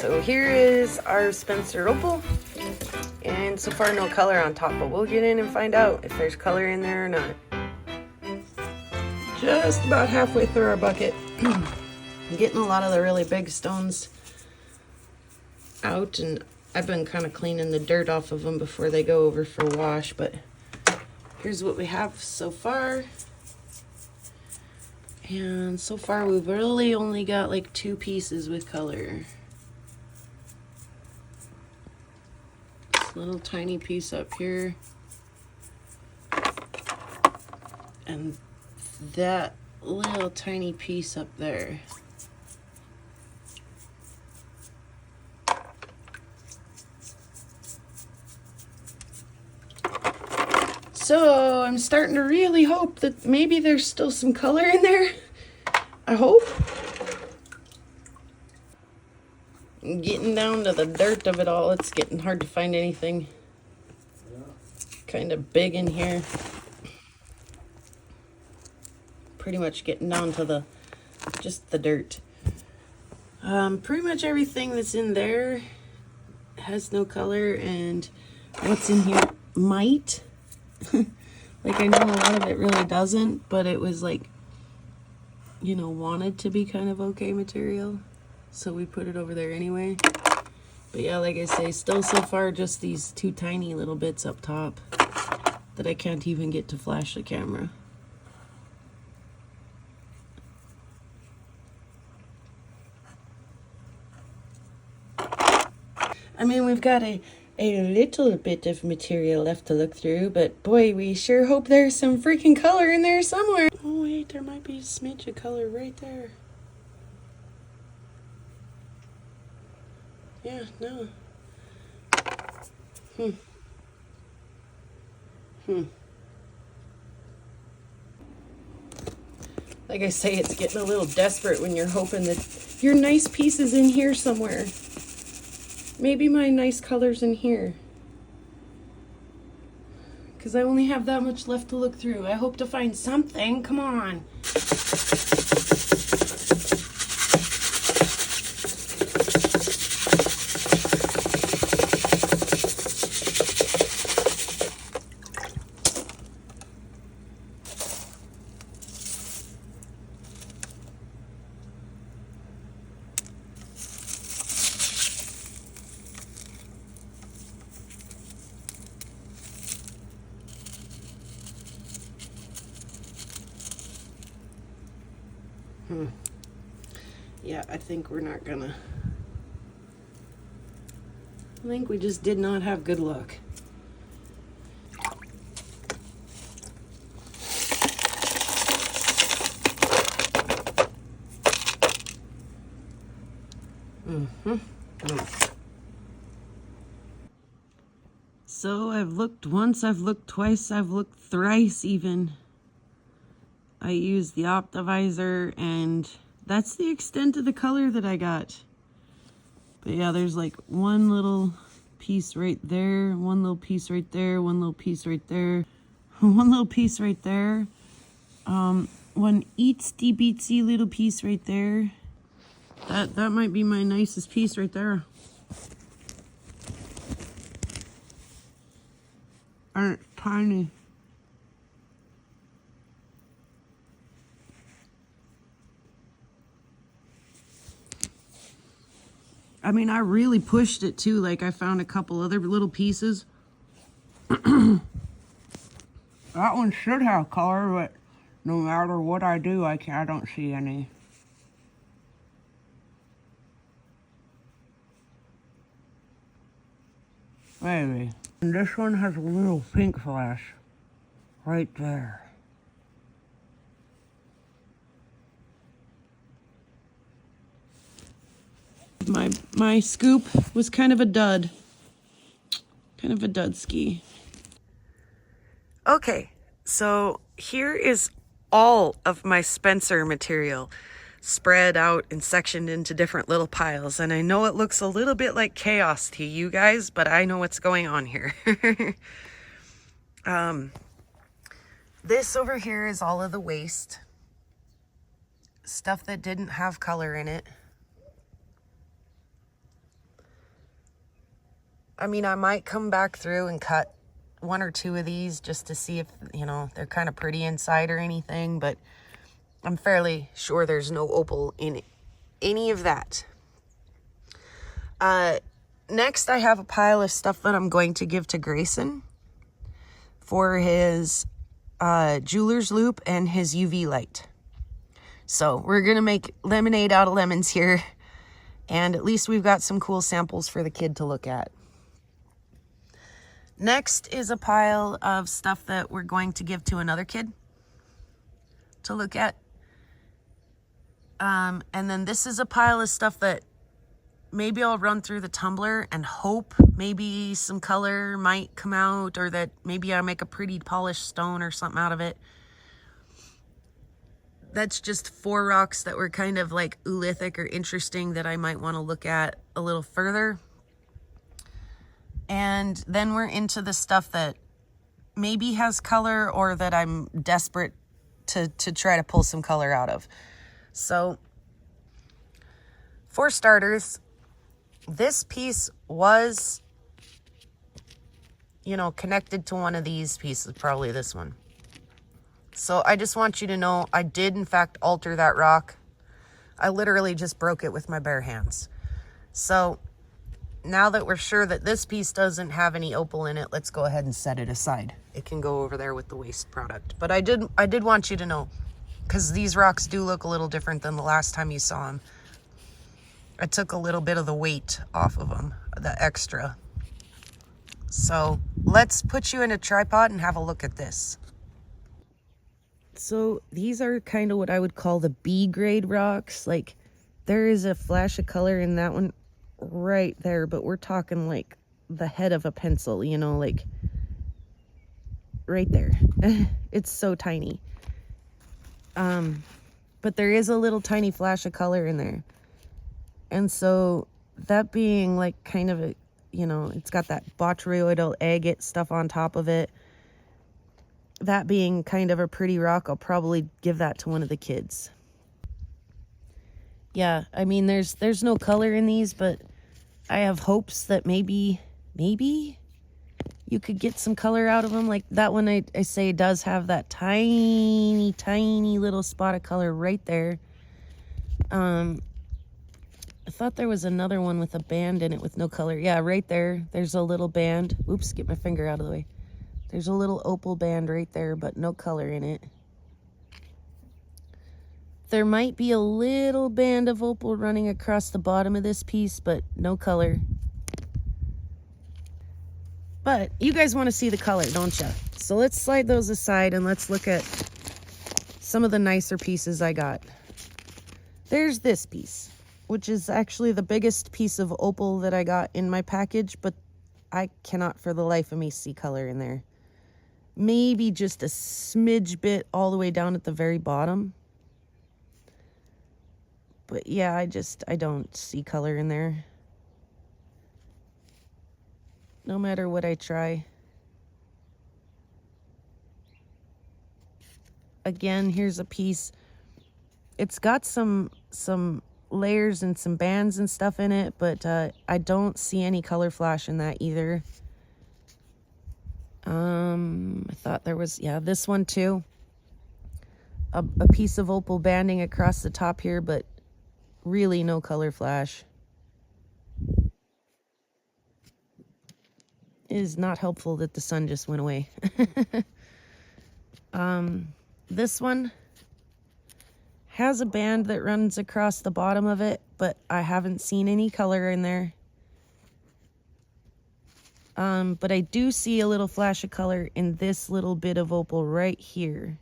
So here is our Spencer Opal, and so far no color on top, but we'll get in and find out if there's color in there or not. Just about halfway through our bucket. I'm getting a lot of the really big stones out, and I've been kind of cleaning the dirt off of them before they go over for wash, but here's what we have so far. And so far we've really only got like 2 pieces with color. This little tiny piece up here, and that little tiny piece up there. So I'm starting to really hope that maybe there's still some color in there. I hope. I'm getting down to the dirt of it all. It's getting hard to find anything kind of big in here. Pretty much getting down to just the dirt. Pretty much everything that's in there has no color, and what's in here might. Like, I know a lot of it really doesn't, but it was like, you know, wanted to be kind of okay material, so we put it over there anyway. But yeah, like I say, still so far just these 2 tiny little bits up top that I can't even get to flash the camera. I mean, we've got a little bit of material left to look through, but boy, we sure hope there's some freaking color in there somewhere. Oh wait, there might be a smidge of color right there. Yeah, no. Like I say, it's getting a little desperate when you're hoping that your nice piece is in here somewhere. Maybe my nice color's in here, because I only have that much left to look through. I hope to find something. Come on. Yeah, I think we're not gonna. I think we just did not have good luck. So I've looked once, I've looked twice, I've looked thrice even. I used the Optivisor, and that's the extent of the color that I got. But yeah, there's like one little piece right there, one little piece right there, one little piece right there, one little piece right there, one itsy bitsy little piece right there. That might be my nicest piece right there. And it's tiny. I mean, I really pushed it too. Like, I found a couple other little pieces. That one should have color, but no matter what I do, I don't see any. Maybe. And this one has a little pink flash right there. My scoop was kind of a dud. Kind of a dud ski. Okay, so here is all of my Spencer material spread out and sectioned into different little piles. And I know it looks a little bit like chaos to you guys, but I know what's going on here. This over here is all of the waste. Stuff that didn't have color in it. I mean, I might come back through and cut one or two of these just to see if, you know, they're kind of pretty inside or anything, but I'm fairly sure there's no opal in any of that. Next, I have a pile of stuff that I'm going to give to Grayson for his jeweler's loop and his UV light. So we're going to make lemonade out of lemons here, and at least we've got some cool samples for the kid to look at. Next is a pile of stuff that we're going to give to another kid to look at. And then this is a pile of stuff that maybe I'll run through the tumbler and hope maybe some color might come out, or that maybe I'll make a pretty polished stone or something out of it. That's just 4 rocks that were kind of like oolithic or interesting that I might want to look at a little further. And then we're into the stuff that maybe has color, or that I'm desperate to try to pull some color out of. So, for starters, this piece was, you know, connected to one of these pieces, probably this one. So I just want you to know I did in fact alter that rock. I literally just broke it with my bare hands. So now that we're sure that this piece doesn't have any opal in it, let's go ahead and set it aside. It can go over there with the waste product. But I did want you to know, because these rocks do look a little different than the last time you saw them. I took a little bit of the weight off of them, the extra. So let's put you in a tripod and have a look at this. So these are kind of what I would call the B grade rocks. Like, there is a flash of color in that one right there, but we're talking like the head of a pencil, you know, like right there. It's so tiny. But there is a little tiny flash of color in there. And so that being like kind of a, you know, it's got that botryoidal agate stuff on top of it. That being kind of a pretty rock, I'll probably give that to one of the kids. Yeah, I mean, there's no color in these, but I have hopes that maybe you could get some color out of them. Like that one, I say does have that tiny little spot of color right there. I thought there was another one with a band in it with no color. Yeah, right there. There's a little band. Oops, get my finger out of the way. There's a little opal band right there, but no color in it. There might be a little band of opal running across the bottom of this piece, but no color. But you guys want to see the color, don't you? So let's slide those aside and let's look at some of the nicer pieces I got. There's this piece, which is actually the biggest piece of opal that I got in my package, but I cannot for the life of me see color in there. Maybe just a smidge bit all the way down at the very bottom. But yeah, I don't see color in there. No matter what I try. Again, here's a piece. It's got some layers and some bands and stuff in it, but I don't see any color flash in that either. I thought there was, yeah, this one too. A piece of opal banding across the top here, but really no color flash. It is not helpful that the sun just went away. This one has a band that runs across the bottom of it, but I haven't seen any color in there. But I do see a little flash of color in this little bit of opal right here.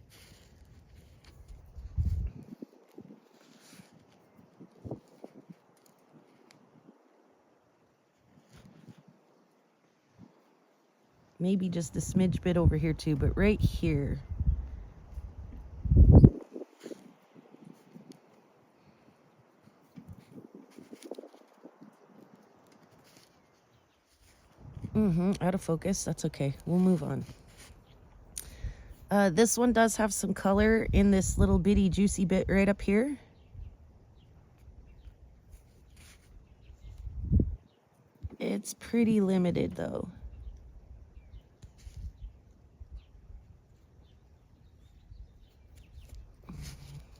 Maybe just a smidge bit over here too, but right here. Out of focus. That's okay. We'll move on. This one does have some color in this little bitty juicy bit right up here. It's pretty limited though.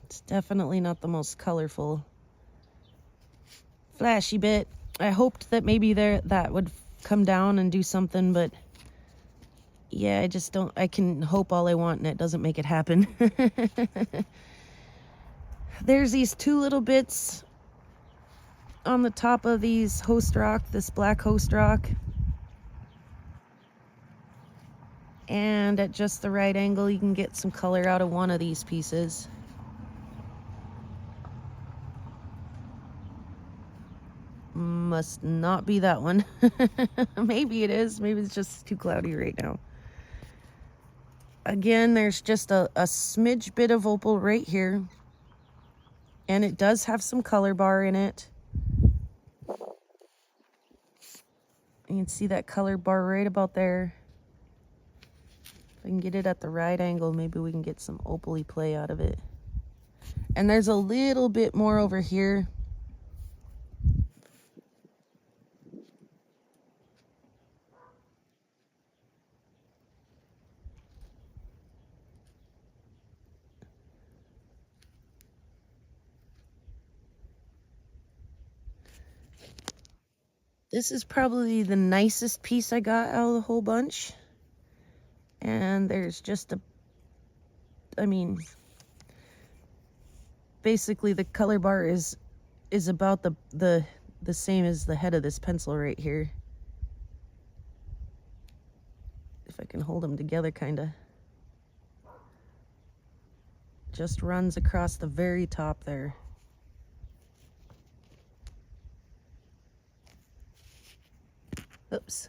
It's definitely not the most colorful. Flashy bit. I hoped that maybe that would come down and do something, but yeah, I just don't. I can hope all I want and it doesn't make it happen. There's these two little bits on the top of these host rock, this black host rock. And at just the right angle, you can get some color out of one of these pieces. Must not be that one. Maybe it is. Maybe it's just too cloudy right now. Again, there's just a smidge bit of opal right here. And it does have some color bar in it. You can see that color bar right about there. If I can get it at the right angle, maybe we can get some opal-y play out of it. And there's a little bit more over here. This is probably the nicest piece I got out of the whole bunch. And there's just basically the color bar is about the same as the head of this pencil right here. If I can hold them together, kind of. Just runs across the very top there. Oops.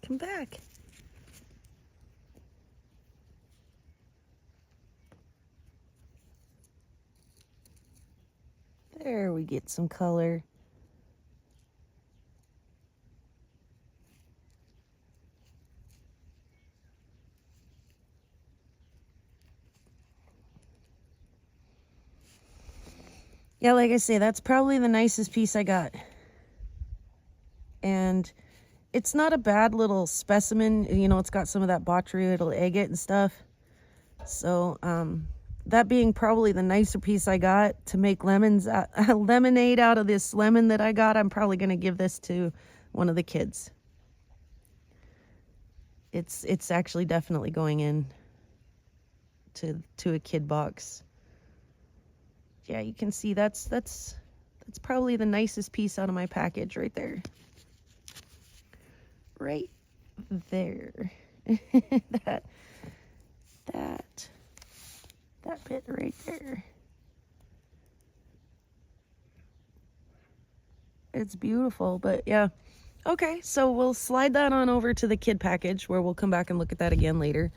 Come back. There we get some color. Yeah, like I say, that's probably the nicest piece I got. And it's not a bad little specimen. You know, it's got some of that botryoidal agate and stuff. So, that being probably the nicer piece I got to make lemonade out of this lemon that I got, I'm probably going to give this to one of the kids. It's actually definitely going in to a kid box. Yeah, you can see that's probably the nicest piece out of my package right there. Right there. that bit right there. It's beautiful, but yeah. Okay, so we'll slide that on over to the kid package where we'll come back and look at that again later.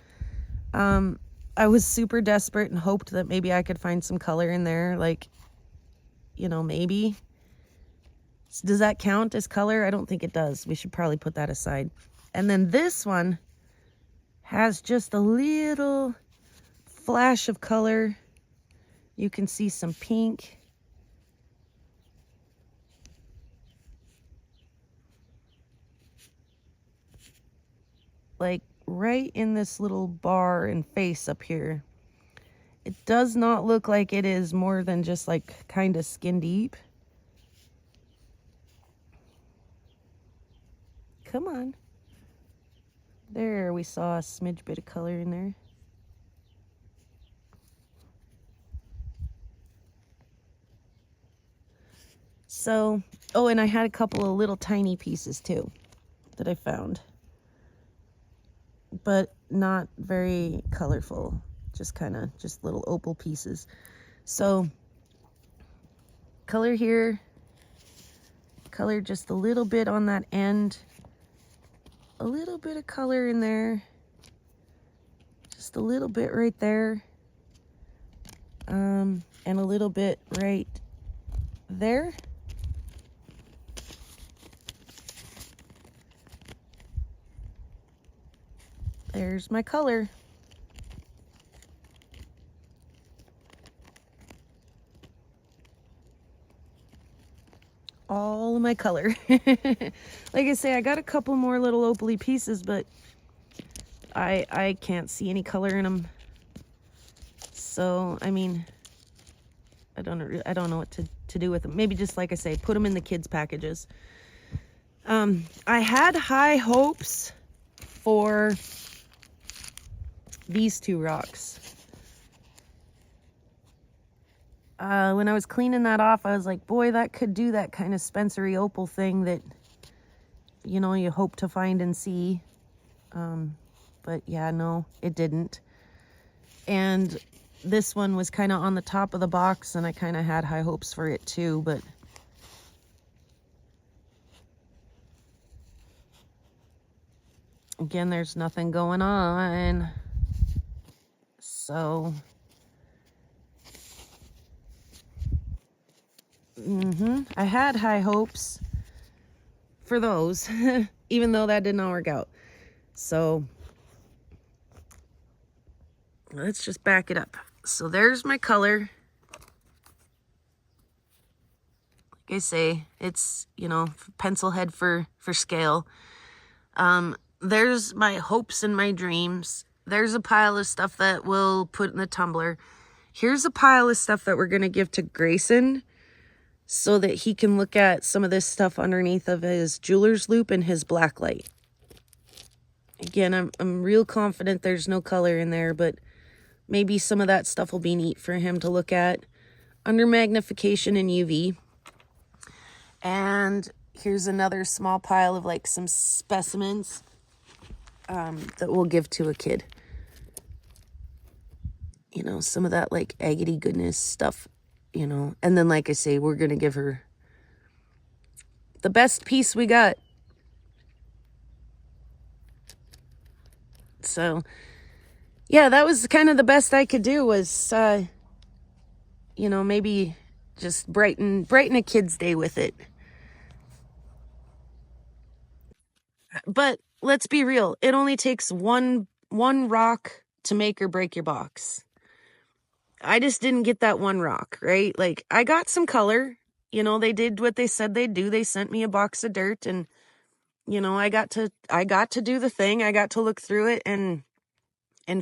I was super desperate and hoped that maybe I could find some color in there, like, you know, maybe. Does that count as color? I don't think it does. We should probably put that aside. And then this one has just a little flash of color. You can see some pink. Like right in this little bar and face up here. It does not look like it is more than just like kind of skin deep. Come on. There, we saw a smidge bit of color in there. So, oh, and I had a couple of little tiny pieces too that I found. But not very colorful. Just kind of just little opal pieces. So, color here. Color just a little bit on that end. A little bit of color in there. Just a little bit right there. And a little bit right there. There's my color. All of my color. Like I say, I got a couple more little opal-y pieces, but I can't see any color in them. So, I mean, I don't know what to do with them. Maybe just, like I say, put them in the kids' packages. I had high hopes for these two rocks. When I was cleaning that off, I was like, boy, that could do that kind of Spencery opal thing that, you know, you hope to find and see. But yeah, no, it didn't. And this one was kind of on the top of the box, and I kind of had high hopes for it too, but again, there's nothing going on. So, I had high hopes for those, even though that did not work out. So, let's just back it up. So there's my color. Like I say, it's, you know, pencil head for scale. There's my hopes and my dreams. There's a pile of stuff that we'll put in the tumbler. Here's a pile of stuff that we're going to give to Grayson so that he can look at some of this stuff underneath of his jeweler's loop and his black light. Again, I'm real confident there's no color in there, but maybe some of that stuff will be neat for him to look at under magnification and UV. And here's another small pile of like some specimens that we'll give to a kid. You know, some of that like agate goodness stuff, you know. And then, like I say, we're going to give her the best piece we got. So, yeah, that was kind of the best I could do was, you know, maybe just brighten a kid's day with it. But let's be real. It only takes one rock to make or break your box. I just didn't get that one rock, right? Like, I got some color. You know, they did what they said they'd do. They sent me a box of dirt, and, you know, I got to do the thing. I got to look through it and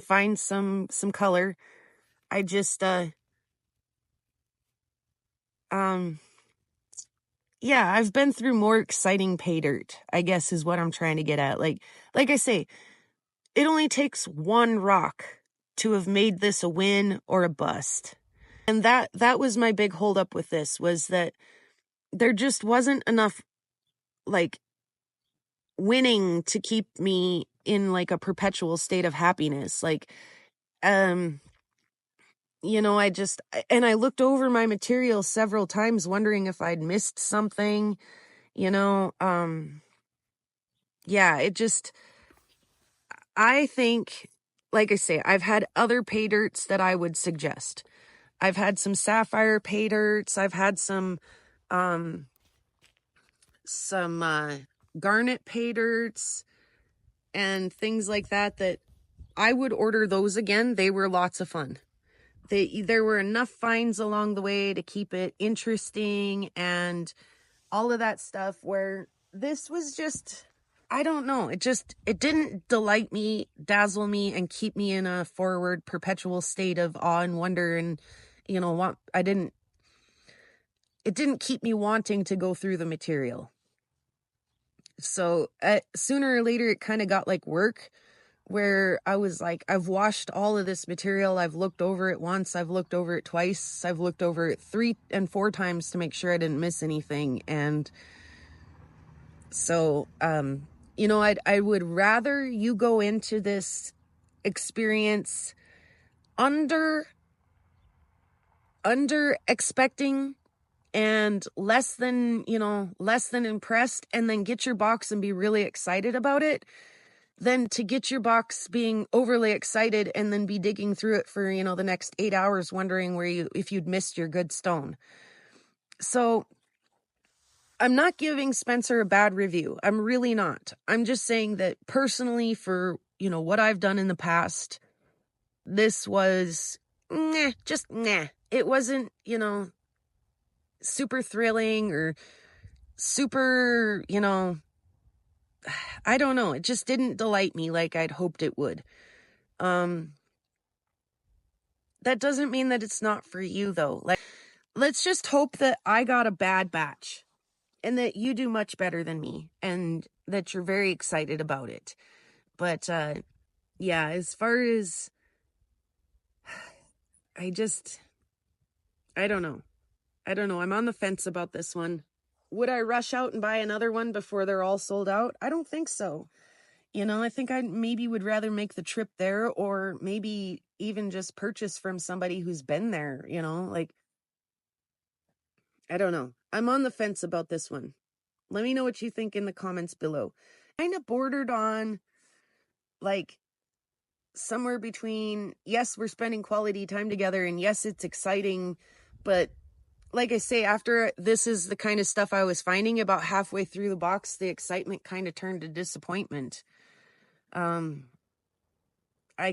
find some color. I just, yeah, I've been through more exciting PayDirt, I guess is what I'm trying to get at. Like I say, it only takes one rock to have made this a win or a bust. And that was my big holdup with this, was that there just wasn't enough, like, winning to keep me in, like, a perpetual state of happiness. Like, you know, I looked over my material several times wondering if I'd missed something, you know. Yeah, it just, I think, like I say, I've had other PayDirts that I would suggest. I've had some sapphire PayDirts. I've had some garnet PayDirts and things like that I would order those again. They were lots of fun. There were enough finds along the way to keep it interesting and all of that stuff, where this was just, I don't know. It didn't delight me, dazzle me, and keep me in a forward perpetual state of awe and wonder. And, you know, it didn't keep me wanting to go through the material. So sooner or later, it kind of got like work, where I was like, I've washed all of this material. I've looked over it once. I've looked over it twice. I've looked over it 3 and 4 times to make sure I didn't miss anything. And so, you know, I would rather you go into this experience under expecting and less than impressed, and then get your box and be really excited about it, than to get your box being overly excited and then be digging through it for, you know, the next 8 hours wondering if you'd missed your good stone. So I'm not giving Spencer a bad review. I'm really not. I'm just saying that personally, for, you know, what I've done in the past, this was just nah. It wasn't, you know, super thrilling or super, you know, I don't know. It just didn't delight me like I'd hoped it would. That doesn't mean that it's not for you though. Like, let's just hope that I got a bad batch and that you do much better than me and that you're very excited about it. But, yeah, as far as, I don't know. I'm on the fence about this one. Would I rush out and buy another one before they're all sold out? I don't think so. You know, I think I maybe would rather make the trip there, or maybe even just purchase from somebody who's been there, you know, like, I don't know. I'm on the fence about this one. Let me know what you think in the comments below. Kind of bordered on, like, somewhere between, yes, we're spending quality time together, and yes, it's exciting, but like I say, after this is the kind of stuff I was finding, about halfway through the box, the excitement kind of turned to disappointment. I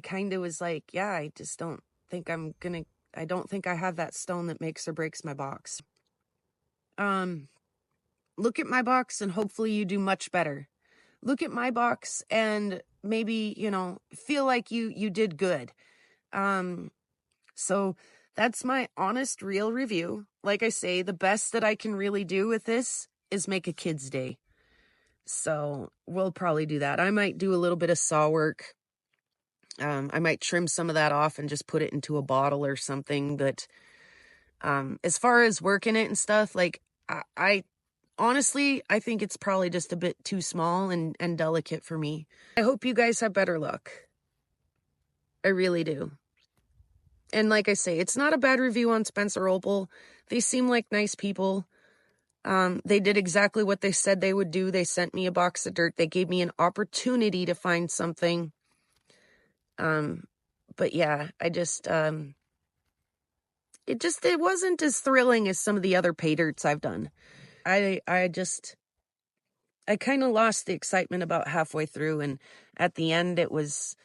kind of was like, yeah, I just don't think I don't think I have that stone that makes or breaks my box. Look at my box and hopefully you do much better. Look at my box and maybe, you know, feel like you did good. So that's my honest, real review. Like I say, the best that I can really do with this is make a kid's day. So we'll probably do that. I might do a little bit of saw work. I might trim some of that off and just put it into a bottle or something. But as far as working it and stuff, like I honestly, I think it's probably just a bit too small and delicate for me. I hope you guys have better luck. I really do. And like I say, it's not a bad review on Spencer Opal. They seem like nice people. They did exactly what they said they would do. They sent me a box of dirt. They gave me an opportunity to find something. But yeah, I just, it wasn't as thrilling as some of the other PayDirts I've done. I kind of lost the excitement about halfway through, and at the end it was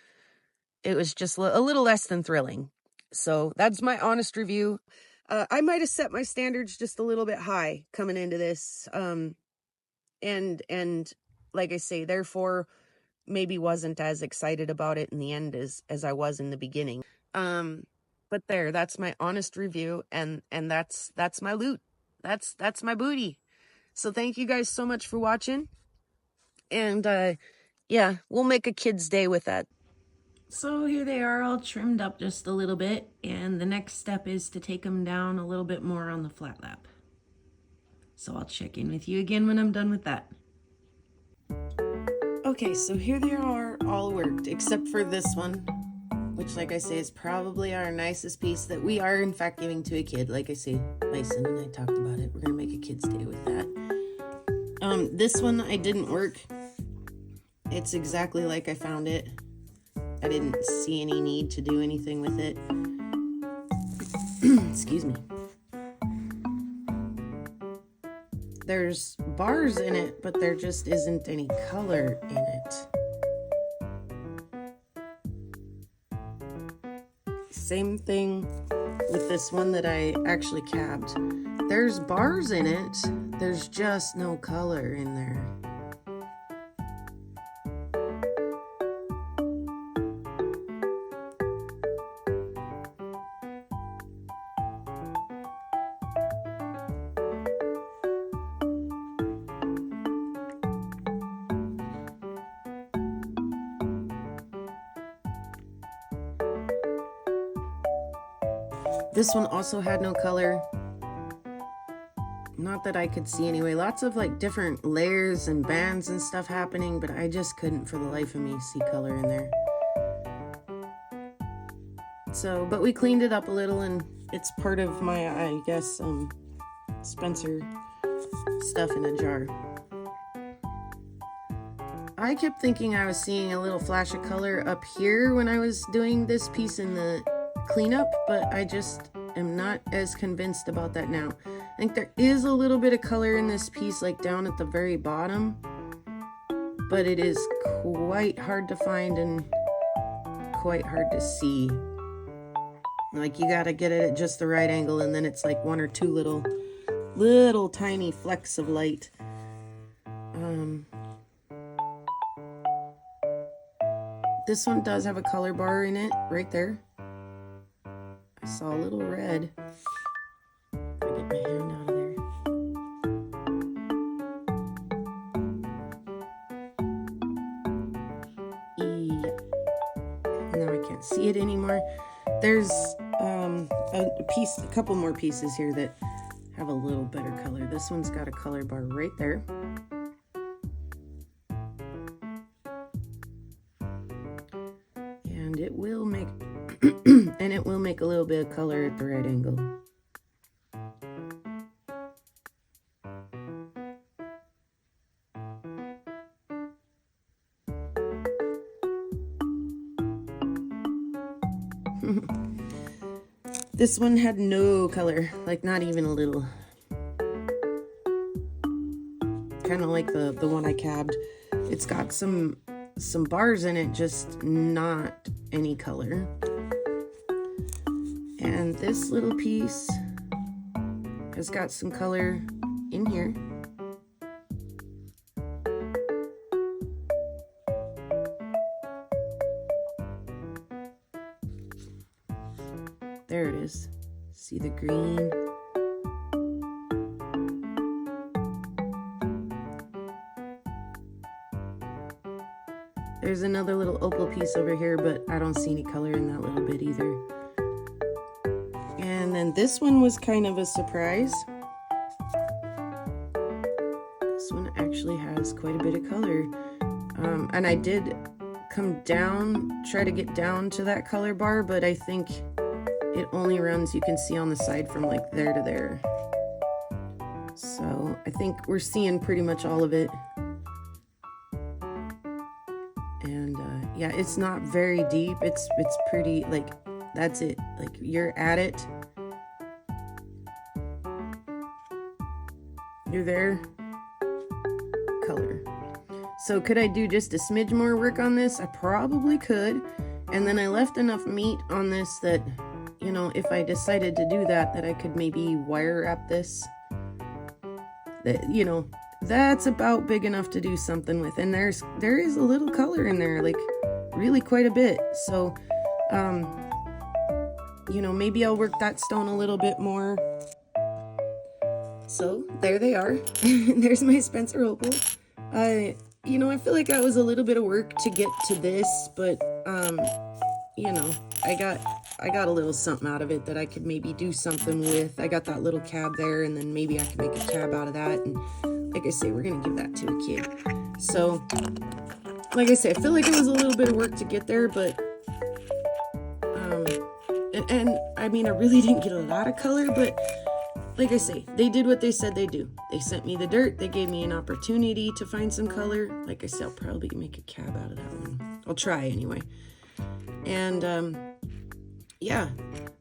just a little less than thrilling. So that's my honest review. I might have set my standards just a little bit high coming into this. And like I say, therefore maybe wasn't as excited about it in the end as I was in the beginning. But that's my honest review, and that's my loot. That's my booty. So thank you guys so much for watching. And yeah, we'll make a kid's day with that. So here they are, all trimmed up just a little bit, and the next step is to take them down a little bit more on the flat lap. So I'll check in with you again when I'm done with that. Okay, so here they are, all worked, except for this one, which, like I say, is probably our nicest piece that we are, in fact, giving to a kid. Like I say, Mason and I talked about it. We're going to make a kid's day with that. This one, I didn't work. It's exactly like I found it. I didn't see any need to do anything with it. Excuse me. There's bars in it, but there just isn't any color in it. Same thing with this one that I actually cabbed. There's bars in it, there's just no color in there. This one also had no color. Not that I could see anyway. Lots of like different layers and bands and stuff happening, but I just couldn't for the life of me see color in there. So, but we cleaned it up a little, and it's part of my, I guess, Spencer stuff in a jar. I kept thinking I was seeing a little flash of color up here when I was doing this piece in the cleanup, but I just am not as convinced about that now. I think there is a little bit of color in this piece, like down at the very bottom, but it is quite hard to find and quite hard to see. Like, you gotta get it at just the right angle, and then it's like one or two little tiny flecks of light. This one does have a color bar in it right there. I saw a little red. If I get my hand out of there. Now I can't see it anymore. There's a couple more pieces here that have a little better color. This one's got a color bar right there. And it will make and it will make a little bit of color at the right angle. This one had no color, like not even a little. Kind of like the one I cabbed. It's got some bars in it, just not any color. And this little piece has got some color in here. There it is. See the green? There's another little opal piece over here, but I don't see any color in that little bit either. And then this one was kind of a surprise. This one actually has quite a bit of color. And I did come down, try to get down to that color bar, but I think it only runs, you can see on the side, from like there to there. So I think we're seeing pretty much all of it. And yeah, it's not very deep. It's pretty, like, that's it. Like, you're at it. You're there. Color. So could I do just a smidge more work on this? I probably could. And then I left enough meat on this that, you know, if I decided to do that, that I could maybe wire wrap this. That, you know, that's about big enough to do something with. And there is a little color in there, like really quite a bit. So, you know, maybe I'll work that stone a little bit more. So there they are. There's my Spencer opal. You know, I feel like that was a little bit of work to get to this, but you know, I got a little something out of it that I could maybe do something with. I got that little cab there, and then maybe I can make a cab out of that. And like I say, we're gonna give that to a kid. So, like I say, I feel like it was a little bit of work to get there, but and I mean, I really didn't get a lot of color, but like I say, they did what they said they do. They sent me the dirt. They gave me an opportunity to find some color. Like I said, I'll probably make a cab out of that one. I'll try anyway. And yeah,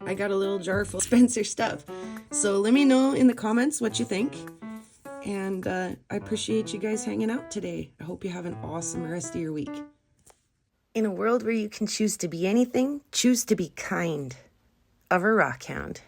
I got a little jar full of Spencer stuff. So let me know in the comments what you think. And I appreciate you guys hanging out today. I hope you have an awesome rest of your week. In a world where you can choose to be anything, choose to be kind of a rock hound.